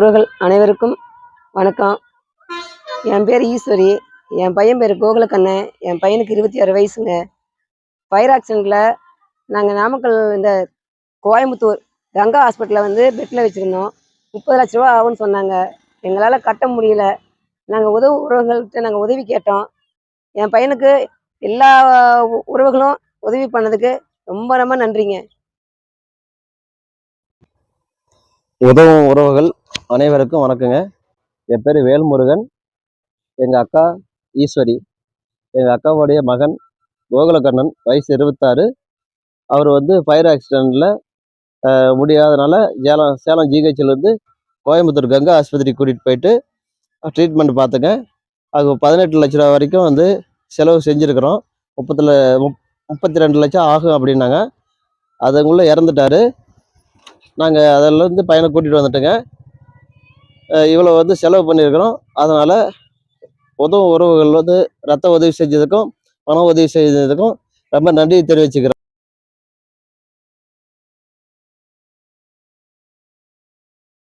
உறவுகள் அனைவருக்கும் வணக்கம். என் பேர் ஈஸ்வரி. என் பையன் பேர் கோகுலக்கண்ணன். என் பையனுக்கு 26 வயசுங்க. ஃபயர் ஆக்சிடெண்ட்டில் நாங்கள் நாமக்கல் இந்த கோயம்புத்தூர் கங்கா ஹாஸ்பிட்டலில் வந்து பெட்டில் வச்சுருந்தோம். 30 லட்ச ரூபா ஆகும்னு சொன்னாங்க. எங்களால் கட்ட முடியல. நாங்கள் உறவுகள்கிட்ட நாங்கள் உதவி கேட்டோம். என் பையனுக்கு எல்லா உறவுகளும் உதவி பண்ணதுக்கு ரொம்ப ரொம்ப நன்றிங்க. உதவும் உறவுகள் அனைவருக்கும் வணக்கங்க. என் பேர் வேல்முருகன். எங்கள் அக்கா ஈஸ்வரி. எங்கள் அக்காவுடைய மகன் கோகுலக்கண்ணன், வயசு 26. அவர் வந்து ஃபயர் ஆக்சிடெண்ட்டில் முடியாதனால சேலம் ஜிஹெச்லேருந்து கோயம்புத்தூர் கங்கா ஆஸ்பத்திரிக்கு கூட்டிகிட்டு போயிட்டு ட்ரீட்மெண்ட் பார்த்துங்க. அது 18 லட்ச ரூபா வரைக்கும் வந்து செலவு செஞ்சுருக்கிறோம். 32 லட்சம் ஆகும் அப்படின்னாங்க. அதுக்குள்ளே இறந்துட்டார். நாங்கள் அதிலேருந்து பையனை கூட்டிகிட்டு வந்துட்டோங்க. இவ்வளோ வந்து செலவு பண்ணியிருக்கிறோம். அதனால் உறவுகள் வந்து ரத்த உதவி செஞ்சதுக்கும் பண உதவி செஞ்சதுக்கும் ரொம்ப நன்றி தெரிவிச்சுக்கிறேன்.